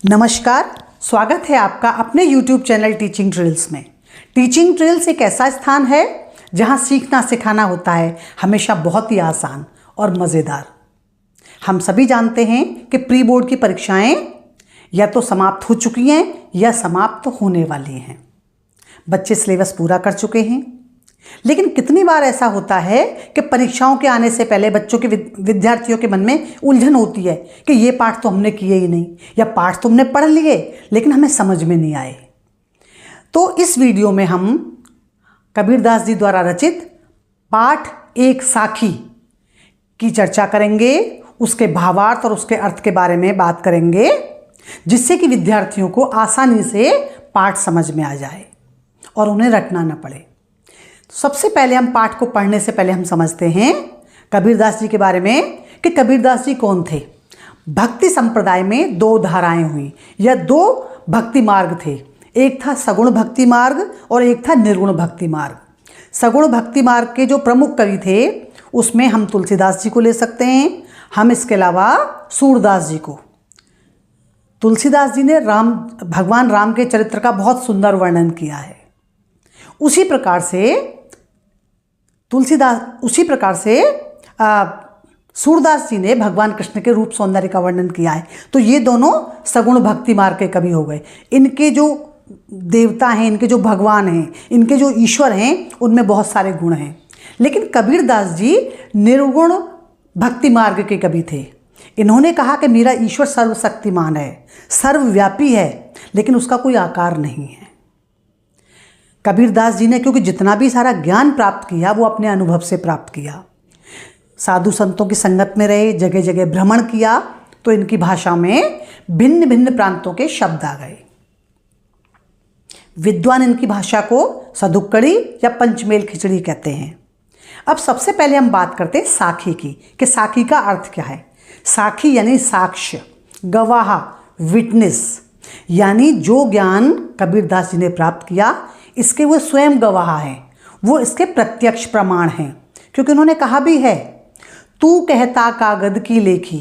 नमस्कार, स्वागत है आपका अपने YouTube चैनल टीचिंग ड्रिल्स में। टीचिंग ड्रिल्स एक ऐसा स्थान है जहां सीखना सिखाना होता है हमेशा बहुत ही आसान और मज़ेदार। हम सभी जानते हैं कि प्री बोर्ड की परीक्षाएं या तो समाप्त हो चुकी हैं या समाप्त होने वाली हैं। बच्चे सिलेबस पूरा कर चुके हैं, लेकिन कितनी बार ऐसा होता है कि परीक्षाओं के आने से पहले बच्चों के विद्यार्थियों के मन में उलझन होती है कि ये पाठ तो हमने किए ही नहीं, या पाठ तो हमने पढ़ लिए लेकिन हमें समझ में नहीं आए। तो इस वीडियो में हम कबीरदास जी द्वारा रचित पाठ एक साखी की चर्चा करेंगे, उसके भावार्थ और उसके अर्थ के बारे में बात करेंगे, जिससे कि विद्यार्थियों को आसानी से पाठ समझ में आ जाए और उन्हें रटना न पड़े। सबसे पहले हम पाठ को पढ़ने से पहले हम समझते हैं कबीरदास जी के बारे में कि कबीरदास जी कौन थे। भक्ति संप्रदाय में दो धाराएं हुई या दो भक्ति मार्ग थे। एक था सगुण भक्ति मार्ग और एक था निर्गुण भक्ति मार्ग। सगुण भक्ति मार्ग के जो प्रमुख कवि थे उसमें हम तुलसीदास जी को ले सकते हैं, हम इसके अलावा सूरदास जी को। तुलसीदास जी ने भगवान राम के चरित्र का बहुत सुंदर वर्णन किया है। उसी प्रकार से सूरदास जी ने भगवान कृष्ण के रूप सौंदर्य का वर्णन किया है। तो ये दोनों सगुण भक्ति मार्ग के कवि हो गए। इनके जो देवता हैं, इनके जो भगवान हैं, इनके जो ईश्वर हैं, उनमें बहुत सारे गुण हैं। लेकिन कबीरदास जी निर्गुण भक्ति मार्ग के कवि थे। इन्होंने कहा कि मेरा ईश्वर सर्वशक्तिमान है, सर्वव्यापी है, लेकिन उसका कोई आकार नहीं है। कबीरदास जी ने क्योंकि जितना भी सारा ज्ञान प्राप्त किया वो अपने अनुभव से प्राप्त किया, साधु संतों की संगत में रहे, जगह जगह भ्रमण किया, तो इनकी भाषा में भिन्न भिन्न प्रांतों के शब्द आ गए। विद्वान इनकी भाषा को सदुक्कड़ी या पंचमेल खिचड़ी कहते हैं। अब सबसे पहले हम बात करते हैं साखी की कि साखी का अर्थ क्या है। साखी यानी साक्ष्य, गवाह, विटनेस, यानी जो ज्ञान कबीरदास जी ने प्राप्त किया इसके वो स्वयं गवाह हैं, वो इसके प्रत्यक्ष प्रमाण हैं। क्योंकि उन्होंने कहा भी है, तू कहता कागद की लेखी,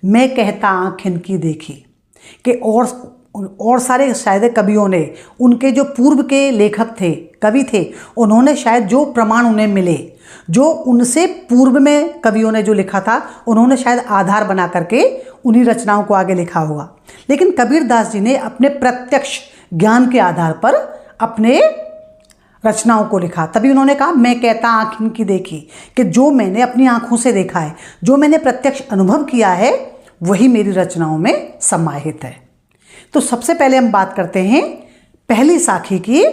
मैं कहता आँख इनकी देखी। कि और सारे शायद कवियों ने, उनके जो पूर्व के लेखक थे, कवि थे, उन्होंने शायद जो प्रमाण उन्हें मिले, जो उनसे पूर्व में कवियों ने जो लिखा था, उन्होंने शायद आधार बना करके उन्हीं रचनाओं को आगे लिखा होगा। लेकिन कबीरदास जी ने अपने प्रत्यक्ष ज्ञान के आधार पर अपने रचनाओं को लिखा। तभी उन्होंने कहा, मैं कहता आँख इनकी देखी, कि जो मैंने अपनी आँखों से देखा है, जो मैंने प्रत्यक्ष अनुभव किया है, वही मेरी रचनाओं में समाहित है। तो सबसे पहले हम बात करते हैं पहली साखी की।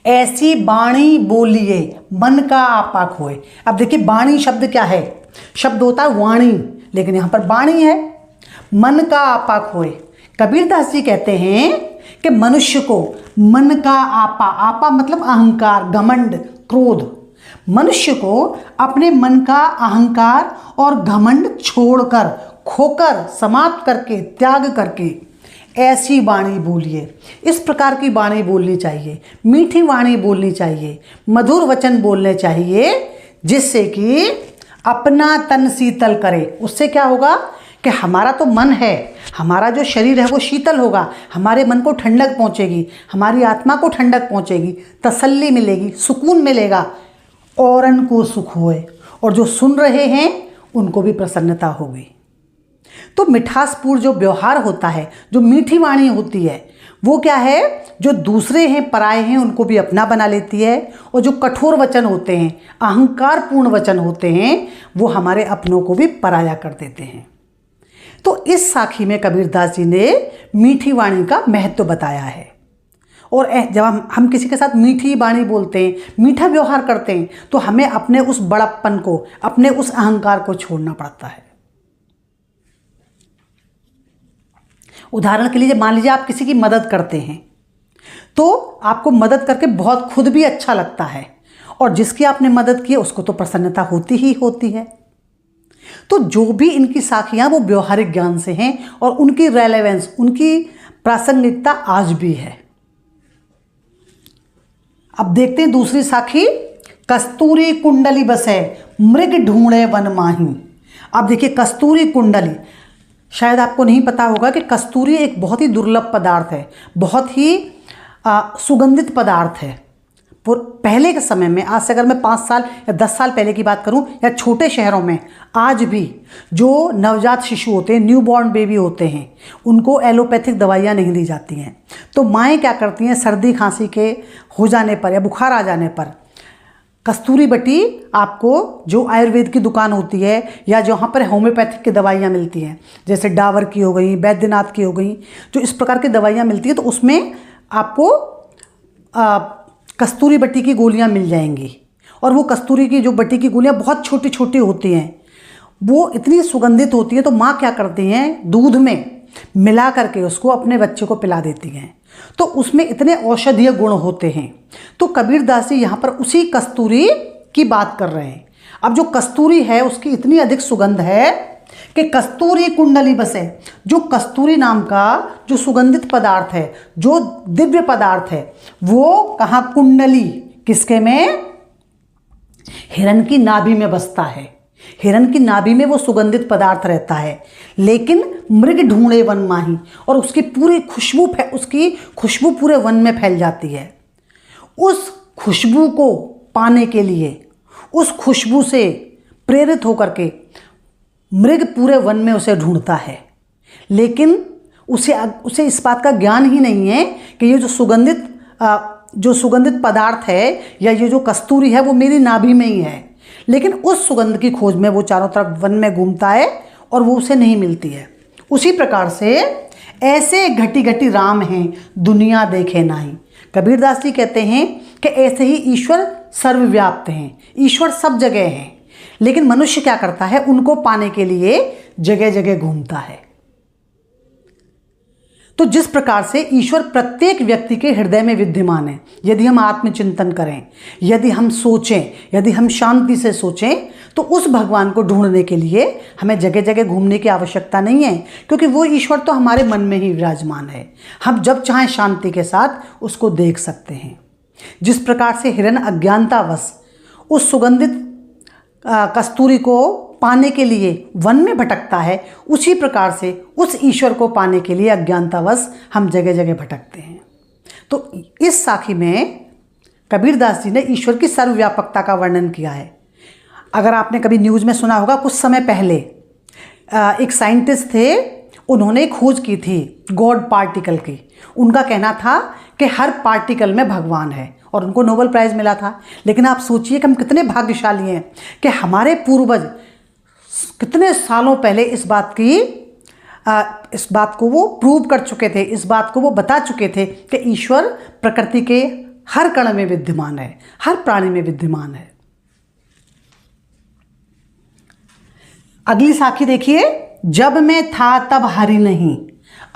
ऐसी बाणी बोलिए मन का आपा खोए। अब देखिए, बाणी शब्द क्या है? शब्द होता है वाणी, लेकिन यहाँ पर बाणी है। मन का आपा खोए। कबीरदास जी कहते हैं कि मनुष्य को मन का आपा, आपा मतलब अहंकार, घमंड, क्रोध, मनुष्य को अपने मन का अहंकार और घमंड छोड़कर, खोकर, समाप्त करके, त्याग करके ऐसी वाणी बोलिए। इस प्रकार की वाणी बोलनी चाहिए, मीठी वाणी बोलनी चाहिए, मधुर वचन बोलने चाहिए, जिससे कि अपना तन शीतल करे। उससे क्या होगा कि हमारा तो मन है, हमारा जो शरीर है वो शीतल होगा, हमारे मन को ठंडक पहुंचेगी, हमारी आत्मा को ठंडक पहुंचेगी, तसल्ली मिलेगी, सुकून मिलेगा, औरन को सुख होए, और जो सुन रहे हैं उनको भी प्रसन्नता होगी। तो मिठासपूर्ण जो व्यवहार होता है, जो मीठी वाणी होती है, वो क्या है, जो दूसरे हैं, पराये हैं, उनको भी अपना बना लेती है। और जो कठोर वचन होते हैं, अहंकारपूर्ण वचन होते हैं, वो हमारे अपनों को भी पराया कर देते हैं। तो इस साखी में कबीरदास जी ने मीठी वाणी का महत्व बताया है। और जब हम किसी के साथ मीठी वाणी बोलते हैं, मीठा व्यवहार करते हैं, तो हमें अपने उस बड़प्पन को, अपने उस अहंकार को छोड़ना पड़ता है। उदाहरण के लिए मान लीजिए आप किसी की मदद करते हैं, तो आपको मदद करके बहुत खुद भी अच्छा लगता है, और जिसकी आपने मदद की है उसको तो प्रसन्नता होती ही होती है। तो जो भी इनकी साखियाँ वो व्यवहारिक ज्ञान से हैं, और उनकी रेलेवेंस, उनकी प्रासंगिकता आज भी है। अब देखते हैं दूसरी साखी। कस्तूरी कुंडली बसे, मृग ढूंढे वन माही। अब देखिए, कस्तूरी कुंडली शायद आपको नहीं पता होगा कि कस्तूरी एक बहुत ही दुर्लभ पदार्थ है, बहुत ही सुगंधित पदार्थ है। पहले के समय में, आज से अगर मैं 5 साल या 10 साल पहले की बात करूं, या छोटे शहरों में आज भी जो नवजात शिशु होते हैं, न्यूबॉर्न बेबी होते हैं, उनको एलोपैथिक दवाइयाँ नहीं दी जाती हैं। तो माएँ क्या करती हैं, सर्दी खांसी के हो जाने पर या बुखार आ जाने पर कस्तूरी बटी, आपको जो आयुर्वेद की दुकान होती है या जहाँ पर होम्योपैथिक की दवाइयाँ मिलती हैं, जैसे डाबर की हो गई, बैद्यनाथ की हो गई, जो इस प्रकार की दवाइयाँ मिलती हैं, तो उसमें आपको कस्तूरी बटी की गोलियाँ मिल जाएंगी। और वो कस्तूरी की जो बटी की गोलियाँ बहुत छोटी छोटी होती हैं, वो इतनी सुगंधित होती है, तो माँ क्या करती हैं, दूध में मिला करके उसको अपने बच्चे को पिला देती हैं। तो उसमें इतने औषधीय गुण होते हैं। तो कबीरदास जी यहाँ पर उसी कस्तूरी की बात कर रहे हैं। अब जो कस्तूरी है उसकी इतनी अधिक सुगंध है कि कस्तूरी कुंडली बसे। जो कस्तूरी नाम का जो सुगंधित पदार्थ है, जो दिव्य पदार्थ है, वो कहाँ, कुंडली, किसके में, हिरण की नाभि में बसता है। हिरण की नाभि में वो सुगंधित पदार्थ रहता है। लेकिन मृग ढूंढे वन माही, और उसकी खुशबू पूरे वन में फैल जाती है। उस खुशबू को पाने के लिए, उस खुशबू से प्रेरित होकर के मृग पूरे वन में उसे ढूंढता है। लेकिन उसे इस बात का ज्ञान ही नहीं है कि ये जो सुगंधित पदार्थ है या ये जो कस्तूरी है वो मेरी नाभि में ही है। लेकिन उस सुगंध की खोज में वो चारों तरफ वन में घूमता है और वो उसे नहीं मिलती है। उसी प्रकार से ऐसे घटी घटी राम हैं दुनिया देखे नाही। कबीरदास जी कहते हैं कि ऐसे ही ईश्वर सर्वव्याप्त हैं, ईश्वर सब जगह हैं। लेकिन मनुष्य क्या करता है, उनको पाने के लिए जगह जगह घूमता है। तो जिस प्रकार से ईश्वर प्रत्येक व्यक्ति के हृदय में विद्यमान है, यदि हम आत्मचिंतन करें, यदि हम सोचें, यदि हम शांति से सोचें, तो उस भगवान को ढूंढने के लिए हमें जगह जगह घूमने की आवश्यकता नहीं है, क्योंकि वो ईश्वर तो हमारे मन में ही विराजमान है। हम जब चाहें शांति के साथ उसको देख सकते हैं। जिस प्रकार से हिरण अज्ञानतावश उस सुगंधित कस्तूरी को पाने के लिए वन में भटकता है, उसी प्रकार से उस ईश्वर को पाने के लिए अज्ञानतावश हम जगह जगह भटकते हैं। तो इस साखी में कबीरदास जी ने ईश्वर की सर्वव्यापकता का वर्णन किया है। अगर आपने कभी न्यूज़ में सुना होगा, कुछ समय पहले एक साइंटिस्ट थे, उन्होंने खोज की थी गॉड पार्टिकल की। उनका कहना था कि हर पार्टिकल में भगवान है, और उनको नोबेल प्राइज़ मिला था। लेकिन आप सोचिए कि हम कितने भाग्यशाली हैं कि हमारे पूर्वज कितने सालों पहले इस बात को वो प्रूव कर चुके थे, इस बात को वो बता चुके थे कि ईश्वर प्रकृति के हर कण में विद्यमान है, हर प्राणी में विद्यमान है। अगली साखी देखिए, जब मैं था तब हरि नहीं,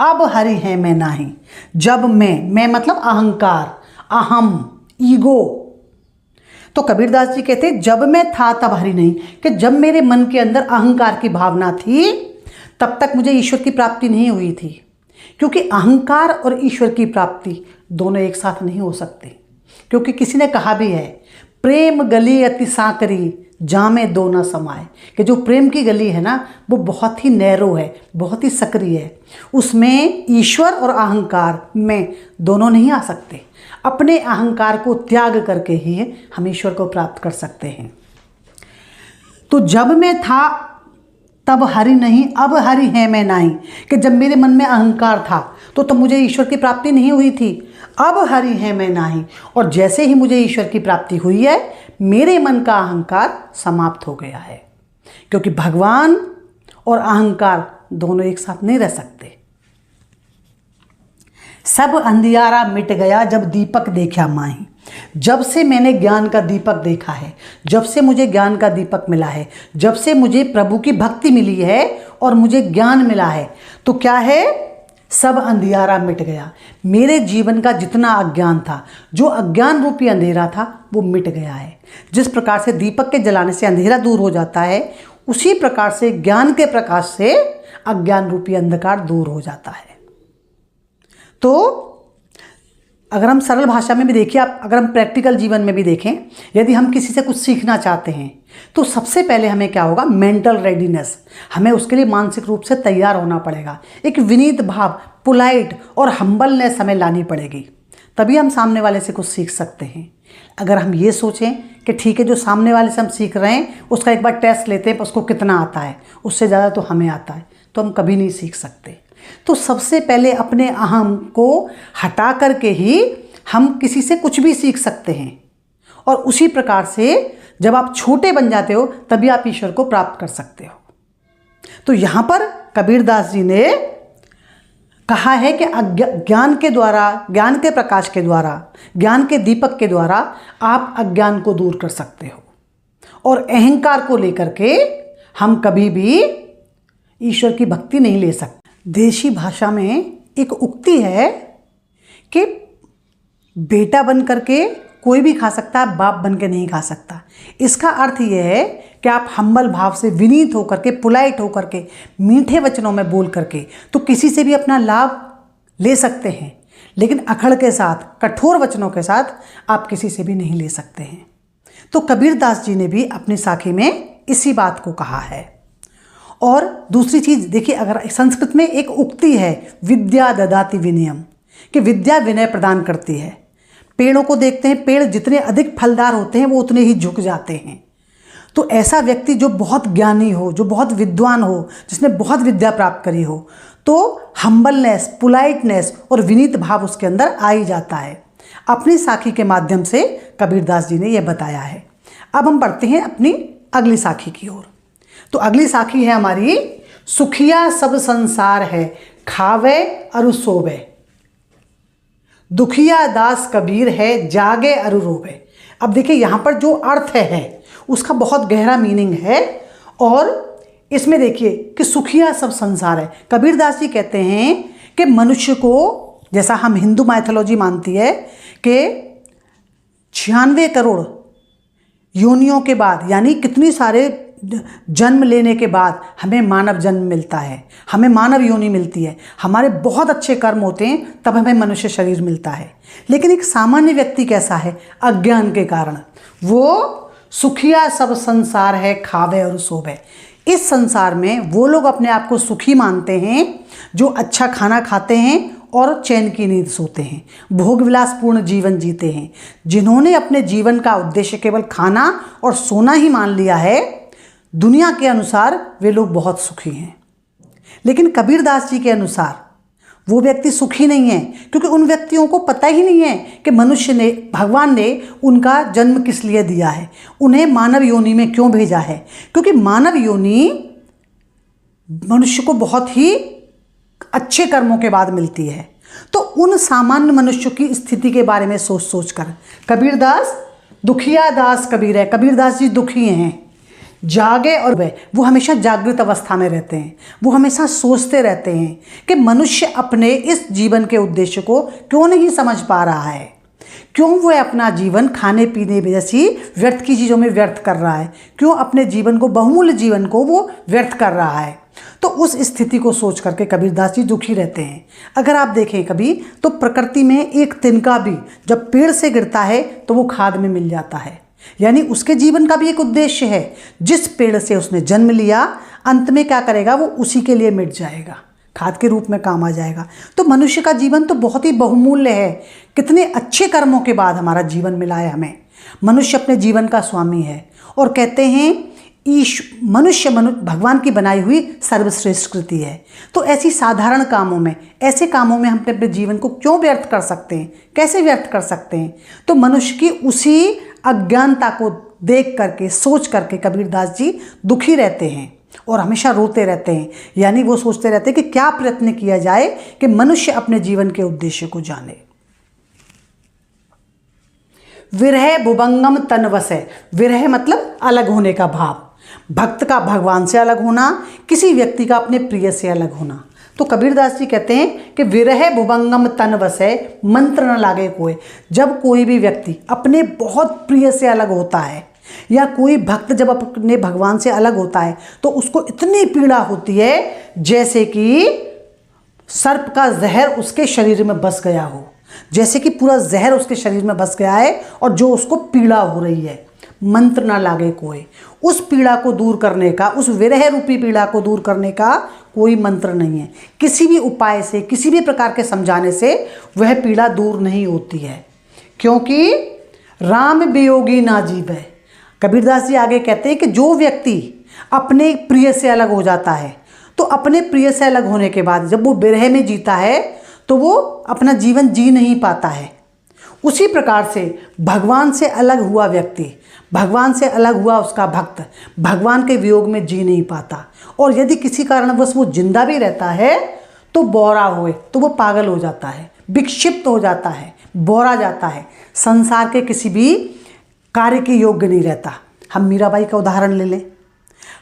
अब हरि है मैं नाही। जब मैं मतलब अहंकार, अहम, ईगो। तो कबीरदास जी कहते जब मैं था तब हरि नहीं, कि जब मेरे मन के अंदर अहंकार की भावना थी तब तक मुझे ईश्वर की प्राप्ति नहीं हुई थी। क्योंकि अहंकार और ईश्वर की प्राप्ति दोनों एक साथ नहीं हो सकते। क्योंकि किसी ने कहा भी है, प्रेम गली अति सांकरी जामे दो न समाए, कि जो प्रेम की गली है ना, वो बहुत ही नैरो है, बहुत ही सक्रिय है। उसमें ईश्वर और अहंकार में दोनों नहीं आ सकते। अपने अहंकार को त्याग करके ही हम ईश्वर को प्राप्त कर सकते हैं। तो जब मैं था तब हरि नहीं, अब हरि है मैं नाही, कि जब मेरे मन में अहंकार था तो तब मुझे ईश्वर की प्राप्ति नहीं हुई थी। अब हरि है मैं नाही, और जैसे ही मुझे ईश्वर की प्राप्ति हुई है, मेरे मन का अहंकार समाप्त हो गया है। क्योंकि भगवान और अहंकार दोनों एक साथ नहीं रह सकते। सब अंधियारा मिट गया जब दीपक देखा माही। जब से मैंने ज्ञान का दीपक देखा है, जब से मुझे ज्ञान का दीपक मिला है, जब से मुझे प्रभु की भक्ति मिली है और मुझे ज्ञान मिला है, तो क्या है, सब अंधियारा मिट गया। मेरे जीवन का जितना अज्ञान था, जो अज्ञान रूपी अंधेरा था, वो मिट गया है। जिस प्रकार से दीपक के जलाने से अंधेरा दूर हो जाता है, उसी प्रकार से ज्ञान के प्रकाश से अज्ञान रूपी अंधकार दूर हो जाता है। तो अगर हम सरल भाषा में भी देखिए, आप अगर हम प्रैक्टिकल जीवन में भी देखें, यदि हम किसी से कुछ सीखना चाहते हैं तो सबसे पहले हमें क्या होगा, मेंटल रेडीनेस, हमें उसके लिए मानसिक रूप से तैयार होना पड़ेगा। एक विनीत भाव, पोलाइट और हम्बलनेस हमें लानी पड़ेगी, तभी हम सामने वाले से कुछ सीख सकते हैं। अगर हम ये सोचें कि ठीक है, जो सामने वाले से हम सीख रहे हैं उसका एक बार टेस्ट लेते हैं, उसको कितना आता है, उससे ज़्यादा तो हमें आता है, तो हम कभी नहीं सीख सकते। तो सबसे पहले अपने अहम को हटा करके ही हम किसी से कुछ भी सीख सकते हैं, और उसी प्रकार से जब आप छोटे बन जाते हो तभी आप ईश्वर को प्राप्त कर सकते हो। तो यहाँ पर कबीरदास जी ने कहा है कि ज्ञान के द्वारा, ज्ञान के प्रकाश के द्वारा, ज्ञान के दीपक के द्वारा आप अज्ञान को दूर कर सकते हो, और अहंकार को लेकर के हम कभी भी ईश्वर की भक्ति नहीं ले सकते। देशी भाषा में एक उक्ति है कि बेटा बन करके कोई भी खा सकता है, बाप बन के नहीं खा सकता। इसका अर्थ यह है कि आप हम्बल भाव से, विनीत होकर के, पोलाइट होकर के, मीठे वचनों में बोल करके तो किसी से भी अपना लाभ ले सकते हैं, लेकिन अकड़ के साथ, कठोर वचनों के साथ आप किसी से भी नहीं ले सकते हैं। तो कबीरदास जी ने भी अपनी साखी में इसी बात को कहा है। और दूसरी चीज़ देखिए, अगर संस्कृत में एक उक्ति है, विद्या ददाति विनयम, कि विद्या विनय प्रदान करती है। पेड़ों को देखते हैं, पेड़ जितने अधिक फलदार होते हैं वो उतने ही झुक जाते हैं। तो ऐसा व्यक्ति जो बहुत ज्ञानी हो, जो बहुत विद्वान हो, जिसने बहुत विद्या प्राप्त करी हो, तो हम्बलनेस, पोलाइटनेस और विनीत भाव उसके अंदर आ ही जाता है। अपनी साखी के माध्यम से कबीरदास जी ने यह बताया है। अब हम बढ़ते हैं अपनी अगली साखी की ओर। तो अगली साखी है हमारी, सुखिया सब संसार है, खावे अरु सोवे, दुखिया दास कबीर है, जागे अरु रोवे। अब देखिए यहाँ पर जो अर्थ है उसका बहुत गहरा मीनिंग है, और इसमें देखिए कि सुखिया सब संसार है। कबीरदास जी कहते हैं कि मनुष्य को, जैसा हम हिंदू माइथोलॉजी मानती है कि 96 करोड़ योनियों के बाद, यानी कितनी सारे जन्म लेने के बाद हमें मानव जन्म मिलता है, हमें मानव योनि मिलती है, हमारे बहुत अच्छे कर्म होते हैं तब हमें मनुष्य शरीर मिलता है। लेकिन एक सामान्य व्यक्ति कैसा है, अज्ञान के कारण वो सुखिया सब संसार है, खावे और सोवे। इस संसार में वो लोग अपने आप को सुखी मानते हैं जो अच्छा खाना खाते हैं और चैन की नींद सोते हैं, भोग विलासपूर्ण जीवन जीते हैं। जिन्होंने अपने जीवन का उद्देश्य केवल खाना और सोना ही मान लिया है, दुनिया के अनुसार वे लोग बहुत सुखी हैं। लेकिन कबीरदास जी के अनुसार वो व्यक्ति सुखी नहीं है, क्योंकि उन व्यक्तियों को पता ही नहीं है कि मनुष्य ने, भगवान ने उनका जन्म किस लिए दिया है, उन्हें मानव योनि में क्यों भेजा है। क्योंकि मानव योनि मनुष्य को बहुत ही अच्छे कर्मों के बाद मिलती है। तो उन सामान्य मनुष्यों की स्थिति के बारे में सोच सोच कर कबीरदास, दुखिया दास कबीर है, कबीरदास जी दुखी हैं, जागे और वो हमेशा जागृत अवस्था में रहते हैं। वो हमेशा सोचते रहते हैं कि मनुष्य अपने इस जीवन के उद्देश्य को क्यों नहीं समझ पा रहा है, क्यों वो अपना जीवन खाने पीने जैसी व्यर्थ की चीज़ों में व्यर्थ कर रहा है, क्यों अपने जीवन को, बहुमूल्य जीवन को वो व्यर्थ कर रहा है। तो उस स्थिति को सोच करके कबीरदास जी दुखी रहते हैं। अगर आप देखें कभी तो प्रकृति में एक तिनका भी जब पेड़ से गिरता है तो वो खाद में मिल जाता है, यानी उसके जीवन का भी एक उद्देश्य है। जिस पेड़ से उसने जन्म लिया, अंत में क्या करेगा, वो उसी के लिए मिट जाएगा, खाद के रूप में काम आ जाएगा। तो मनुष्य का जीवन तो बहुत ही बहुमूल्य है। कितने अच्छे कर्मों के बाद हमारा जीवन मिला है हमें। मनुष्य अपने जीवन का स्वामी है, और कहते हैं मनुष्य भगवान की बनाई हुई सर्वश्रेष्ठ कृति है। तो ऐसी साधारण कामों में, ऐसे कामों में हम अपने जीवन को क्यों व्यर्थ कर सकते हैं, कैसे व्यर्थ कर सकते हैं। तो मनुष्य की उसी अज्ञानता को देख करके, सोच करके कबीरदास जी दुखी रहते हैं और हमेशा रोते रहते हैं। यानी वो सोचते रहते हैं कि क्या प्रयत्न किया जाए कि मनुष्य अपने जीवन के उद्देश्य को जाने। विरह भुभंगम तन वसै, विरह मतलब अलग होने का भाव, भक्त का भगवान से अलग होना, किसी व्यक्ति का अपने प्रिय से अलग होना। तो कबीरदास जी कहते हैं कि विरह भुभंगम तन वसै, मंत्र न लागे कोई। जब कोई भी व्यक्ति अपने बहुत प्रिय से अलग होता है, या कोई भक्त जब अपने भगवान से अलग होता है, तो उसको इतनी पीड़ा होती है जैसे कि सर्प का जहर उसके शरीर में बस गया हो। जैसे कि पूरा जहर उसके शरीर में बस गया है और जो उसको पीड़ा हो रही है, मंत्र ना लागे कोई, उस पीड़ा को दूर करने का, उस विरह रूपी पीड़ा को दूर करने का कोई मंत्र नहीं है। किसी भी उपाय से, किसी भी प्रकार के समझाने से वह पीड़ा दूर नहीं होती है, क्योंकि राम वियोगी ना जीवै। कबीरदास जी आगे कहते हैं कि जो व्यक्ति अपने प्रिय से अलग हो जाता है, तो अपने प्रिय से अलग होने के बाद जब वो विरह में जीता है तो वो अपना जीवन जी नहीं पाता है। उसी प्रकार से भगवान से अलग हुआ व्यक्ति, भगवान से अलग हुआ उसका भक्त भगवान के वियोग में जी नहीं पाता। और यदि किसी कारणवश वो जिंदा भी रहता है तो बौरा हुए, तो वो पागल हो जाता है, विक्षिप्त हो जाता है, बौरा जाता है, संसार के किसी भी कार्य के योग्य नहीं रहता। हम मीराबाई का उदाहरण ले लें,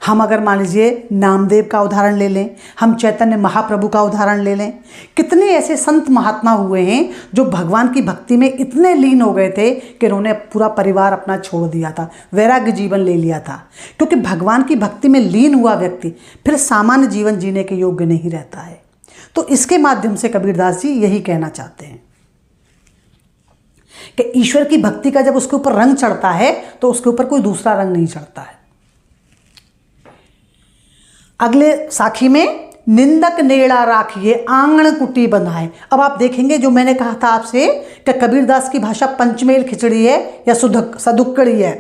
हम अगर मान लीजिए नामदेव का उदाहरण ले लें, हम चैतन्य महाप्रभु का उदाहरण ले लें, कितने ऐसे संत महात्मा हुए हैं जो भगवान की भक्ति में इतने लीन हो गए थे कि उन्होंने पूरा परिवार अपना छोड़ दिया था, वैराग्य जीवन ले लिया था। क्योंकि भगवान की भक्ति में लीन हुआ व्यक्ति फिर सामान्य जीवन जीने के योग्य नहीं रहता है। तो इसके माध्यम से कबीरदास जी यही कहना चाहते हैं कि ईश्वर की भक्ति का जब उसके ऊपर रंग चढ़ता है तो उसके ऊपर कोई दूसरा रंग नहीं चढ़ता है। अगले साखी में निंदक नेड़ा राखिए आंगन कुटी बंधाए। अब आप देखेंगे जो मैंने कहा था आपसे कि कबीरदास की भाषा पंचमेल खिचड़ी है या सदुक्कड़ी है।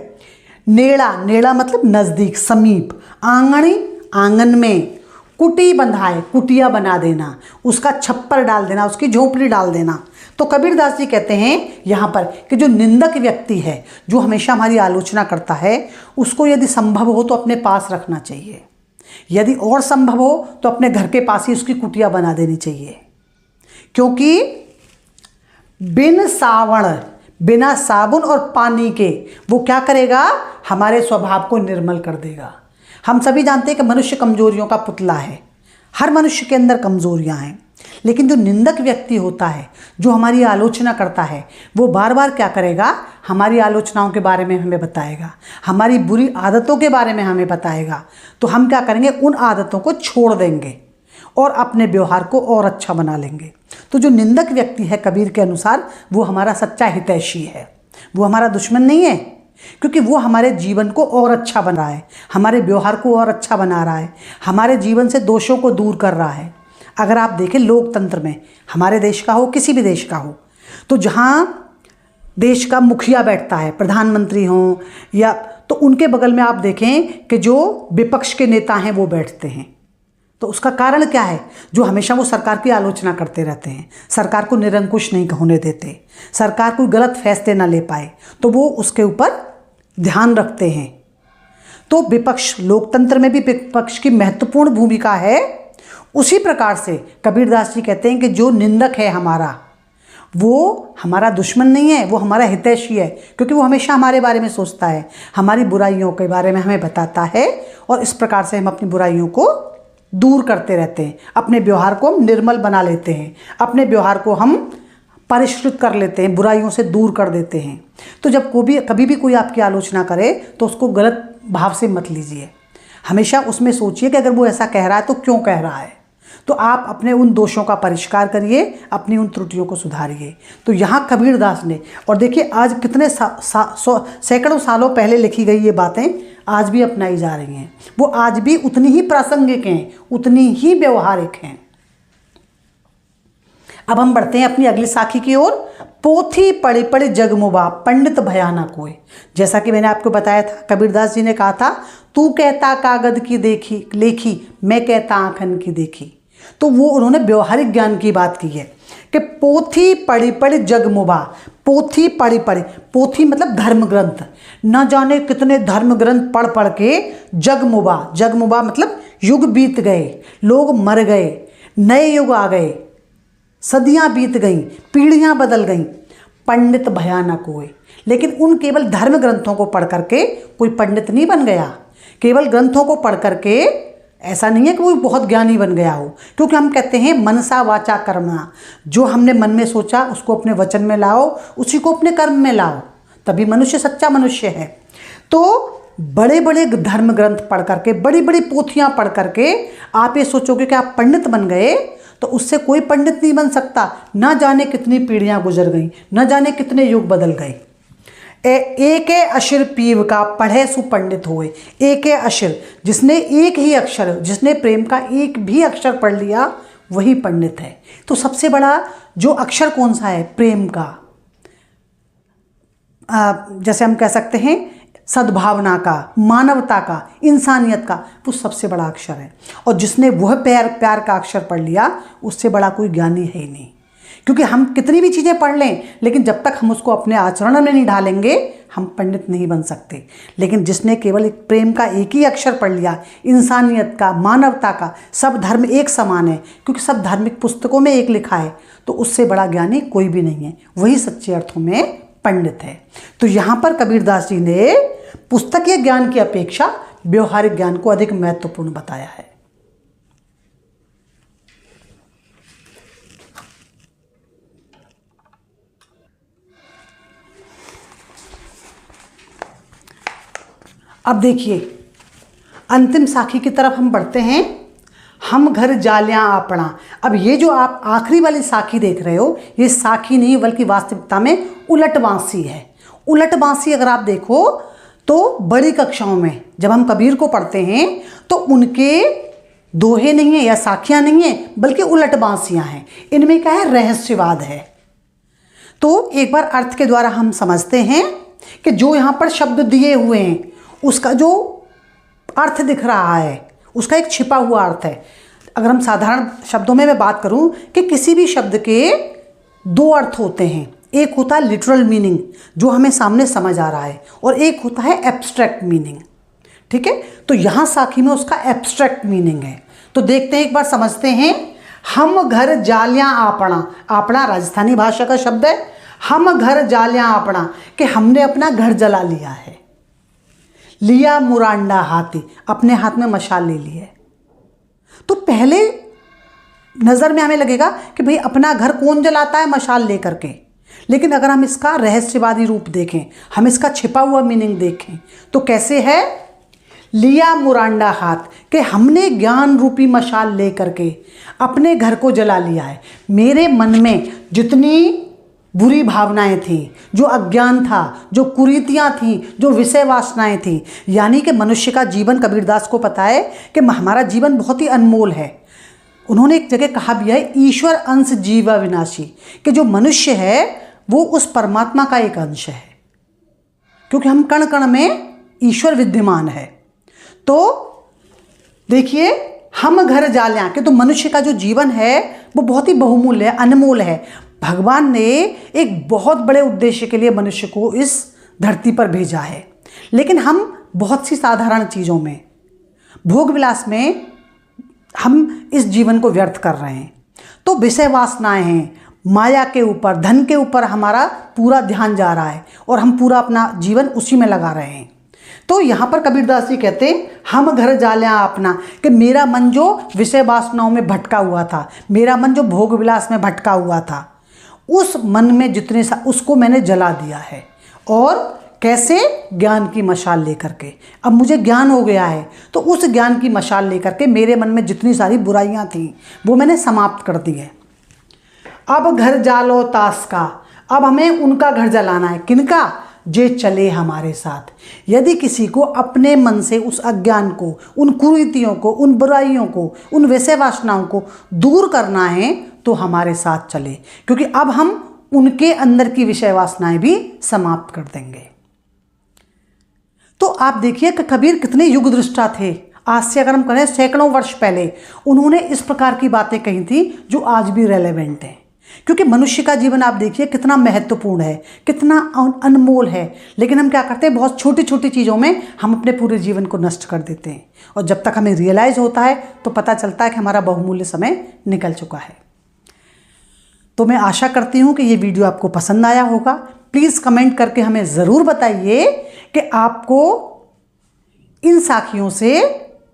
नेड़ा, नेड़ा मतलब नज़दीक, समीप, आंगणी आंगन में, कुटी बंधाए कुटिया बना देना, उसका छप्पर डाल देना, उसकी झोपड़ी डाल देना। तो कबीरदास जी कहते हैं यहाँ पर कि जो निंदक व्यक्ति है, जो हमेशा हमारी आलोचना करता है, उसको यदि संभव हो तो अपने पास रखना चाहिए, यदि और संभव हो तो अपने घर के पास ही उसकी कुटिया बना देनी चाहिए। क्योंकि बिना साबुन और पानी के वो क्या करेगा, हमारे स्वभाव को निर्मल कर देगा। हम सभी जानते हैं कि मनुष्य कमजोरियों का पुतला है, हर मनुष्य के अंदर कमजोरियां हैं, लेकिन जो निंदक व्यक्ति होता है, जो हमारी आलोचना करता है, वो बार बार क्या करेगा, हमारी आलोचनाओं के बारे में हमें बताएगा, हमारी बुरी आदतों के बारे में हमें बताएगा। तो हम क्या करेंगे, उन आदतों को छोड़ देंगे और अपने व्यवहार को और अच्छा बना लेंगे। तो जो निंदक व्यक्ति है कबीर के अनुसार वो हमारा सच्चा हितैषी है, वो हमारा दुश्मन नहीं है, क्योंकि वो हमारे जीवन को और अच्छा बना रहा है, हमारे व्यवहार को और अच्छा बना रहा है, हमारे जीवन से दोषों को दूर कर रहा है। अगर आप देखें लोकतंत्र में, हमारे देश का हो किसी भी देश का हो, तो जहाँ देश का मुखिया बैठता है, प्रधानमंत्री हों या, तो उनके बगल में आप देखें कि जो विपक्ष के नेता हैं वो बैठते हैं। तो उसका कारण क्या है, जो हमेशा वो सरकार की आलोचना करते रहते हैं, सरकार को निरंकुश नहीं होने देते, सरकार कोई गलत फैसले ना ले पाए, तो वो उसके ऊपर ध्यान रखते हैं। तो विपक्ष, लोकतंत्र में भी विपक्ष की महत्वपूर्ण भूमिका है। उसी प्रकार से कबीरदास जी कहते हैं कि जो निंदक है हमारा, वो हमारा दुश्मन नहीं है, वो हमारा हितैषी है, क्योंकि वो हमेशा हमारे बारे में सोचता है, हमारी बुराइयों के बारे में हमें बताता है, और इस प्रकार से हम अपनी बुराइयों को दूर करते रहते हैं, अपने व्यवहार को हम निर्मल बना लेते हैं, अपने व्यवहार को हम परिष्कृत कर लेते हैं, बुराइयों से दूर कर देते हैं। तो जब कभी भी कोई आपकी आलोचना करे तो उसको गलत भाव से मत लीजिए, हमेशा उसमें सोचिए कि अगर वो ऐसा कह रहा है तो क्यों कह रहा है। तो आप अपने उन दोषों का परिष्कार करिए, अपनी उन त्रुटियों को सुधारिए। तो यहाँ कबीरदास ने, और देखिए आज कितने सैकड़ों सालों पहले लिखी गई ये बातें आज भी अपनाई जा रही हैं, वो आज भी उतनी ही प्रासंगिक हैं, उतनी ही व्यवहारिक हैं। अब हम बढ़ते हैं अपनी अगली साखी की ओर। पोथी पढ़ी पढ़ी जगमुबा पंडित भयाना कोय। जैसा कि मैंने आपको बताया था, कबीरदास जी ने कहा था, तू कहता कागद की देखी लेखी, मैं कहता आंखन की देखी। तो वो उन्होंने व्यवहारिक ज्ञान की बात की है कि पोथी पढ़ी पढ़ी जगमुबा, पोथी पढ़ी पढ़ी, पोथी मतलब धर्म ग्रंथ, न जाने कितने धर्म ग्रंथ पढ़ पढ़ के जगमुबा, जगमुबा मतलब युग बीत गए, लोग मर गए, नए युग आ गए, सदियां बीत गईं, पीढ़ियां बदल गईं, पंडित भयानक हुए। लेकिन उन केवल धर्म ग्रंथों को पढ़ करके कोई पंडित नहीं बन गया। केवल ग्रंथों को पढ़ करके ऐसा नहीं है कि वो बहुत ज्ञानी बन गया हो, क्योंकि हम कहते हैं मनसा वाचा कर्मणा, जो हमने मन में सोचा उसको अपने वचन में लाओ, उसी को अपने कर्म में लाओ, तभी मनुष्य सच्चा मनुष्य है। तो बड़े बड़े धर्म ग्रंथ पढ़ करके, बड़ी बड़ी पोथियाँ पढ़ करके आप ये सोचोगे कि आप पंडित बन गए, तो उससे कोई पंडित नहीं बन सकता। ना जाने कितनी पीढ़ियां गुजर गई, न जाने कितने युग बदल गए। एक अक्षर पीव का पढ़े सुपंडित होए। एक अक्षर, जिसने एक ही अक्षर, जिसने प्रेम का एक भी अक्षर पढ़ लिया वही पंडित है। तो सबसे बड़ा जो अक्षर कौन सा है? प्रेम का। जैसे हम कह सकते हैं सद्भावना का, मानवता का, इंसानियत का, वो सबसे बड़ा अक्षर है। और जिसने वह प्यार का अक्षर पढ़ लिया उससे बड़ा कोई ज्ञानी है ही नहीं। क्योंकि हम कितनी भी चीज़ें पढ़ लें, लेकिन जब तक हम उसको अपने आचरण में नहीं ढालेंगे हम पंडित नहीं बन सकते। लेकिन जिसने केवल एक प्रेम का एक ही अक्षर पढ़ लिया, इंसानियत का, मानवता का, सब धर्म एक समान है, क्योंकि सब धार्मिक पुस्तकों में एक लिखा है, तो उससे बड़ा ज्ञानी कोई भी नहीं है। वही सच्चे अर्थों में पंडित है। तो यहाँ पर कबीरदास जी ने पुस्तकीय ज्ञान की अपेक्षा व्यवहारिक ज्ञान को अधिक महत्वपूर्ण बताया है। अब देखिए अंतिम साखी की तरफ हम बढ़ते हैं। हम घर जालियां आपना। अब ये जो आप आखिरी वाली साखी देख रहे हो, ये साखी नहीं बल्कि वास्तविकता में उलट बांसी है। उलट बांसी अगर आप देखो तो बड़ी कक्षाओं में जब हम कबीर को पढ़ते हैं तो उनके दोहे नहीं है या साखियां नहीं है, बल्कि उलट बांसियां हैं। इनमें क्या है? रहस्यवाद है। तो एक बार अर्थ के द्वारा हम समझते हैं कि जो यहाँ पर शब्द दिए हुए हैं उसका जो अर्थ दिख रहा है उसका एक छिपा हुआ अर्थ है। अगर हम साधारण शब्दों में मैं बात करूं कि किसी भी शब्द के दो अर्थ होते हैं। एक होता है लिटरल मीनिंग जो हमें सामने समझ आ रहा है, और एक होता है एब्स्ट्रैक्ट मीनिंग। ठीक है, तो यहाँ साखी में उसका एब्स्ट्रैक्ट मीनिंग है। तो देखते हैं, एक बार समझते हैं। हम घर जालियां आपना। आपना राजस्थानी भाषा का शब्द है। हम घर जालियां आपना, कि हमने अपना घर जला लिया है। लिया मुरांडा हाथी, अपने हाथ में मशाल ले ली है। तो पहले नज़र में हमें लगेगा कि भाई अपना घर कौन जलाता है? मशाल लेकर के। लेकिन अगर हम इसका रहस्यवादी रूप देखें, हम इसका छिपा हुआ मीनिंग देखें तो कैसे है? लिया मुरांडा हाथ, कि हमने ज्ञान रूपी मशाल लेकर के अपने घर को जला लिया है। मेरे मन में जितनी बुरी भावनाएं थी, जो अज्ञान था, जो कुरीतियाँ थीं, जो विषय वासनाएं थीं, यानी कि मनुष्य का जीवन, कबीरदास को पता है कि हमारा जीवन बहुत ही अनमोल है। उन्होंने एक जगह कहा भी है, ईश्वर अंश जीव विनाशी, कि जो मनुष्य है वो उस परमात्मा का एक अंश है, क्योंकि हम कण कण में ईश्वर विद्यमान है। तो देखिए, हम घर जालियां, कि तो मनुष्य का जो जीवन है वो बहुत ही बहुमूल्य है, अनमोल है। भगवान ने एक बहुत बड़े उद्देश्य के लिए मनुष्य को इस धरती पर भेजा है, लेकिन हम बहुत सी साधारण चीज़ों में, भोग विलास में हम इस जीवन को व्यर्थ कर रहे हैं। तो विषय वासनाएं हैं, माया के ऊपर, धन के ऊपर हमारा पूरा ध्यान जा रहा है और हम पूरा अपना जीवन उसी में लगा रहे हैं। तो यहाँ पर कबीरदास जी कहते हैं, हम घर जालियां अपना, कि मेरा मन जो विषय वासनाओं में भटका हुआ था, मेरा मन जो भोग विलास में भटका हुआ था, उस मन में जितने उसको मैंने जला दिया है। और कैसे? ज्ञान की मशाल लेकर के। अब मुझे ज्ञान हो गया है, तो उस ज्ञान की मशाल लेकर के मेरे मन में जितनी सारी बुराइयां थीं वो मैंने समाप्त कर दी है। अब घर जालो तास का, अब हमें उनका घर जलाना है। किनका? जे चले हमारे साथ। यदि किसी को अपने मन से उस अज्ञान को, उन कुरीतियों को, उन बुराइयों को, उन विषय वासनाओं को दूर करना है तो हमारे साथ चले, क्योंकि अब हम उनके अंदर की विषय वासनाएं भी समाप्त कर देंगे। तो आप देखिए कि कबीर कितने युग दृष्टा थे। आज से अगर हम करें सैकड़ों वर्ष पहले उन्होंने इस प्रकार की बातें कही थी जो आज भी रेलेवेंट हैं। क्योंकि मनुष्य का जीवन आप देखिए कितना महत्वपूर्ण है, कितना अनमोल है, लेकिन हम क्या करते हैं, बहुत छोटी छोटी चीज़ों में हम अपने पूरे जीवन को नष्ट कर देते हैं। और जब तक हमें रियलाइज़ होता है तो पता चलता है कि हमारा बहुमूल्य समय निकल चुका है। तो मैं आशा करती हूँ कि ये वीडियो आपको पसंद आया होगा। प्लीज़ कमेंट करके हमें ज़रूर बताइए कि आपको इन साखियों से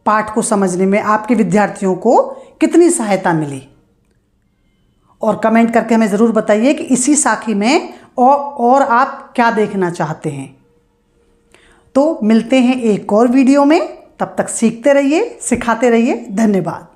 पाठ को समझने में आपके विद्यार्थियों को कितनी सहायता मिली। और कमेंट करके हमें ज़रूर बताइए कि इसी साखी में और आप क्या देखना चाहते हैं। तो मिलते हैं एक और वीडियो में, तब तक सीखते रहिए, सिखाते रहिए। धन्यवाद।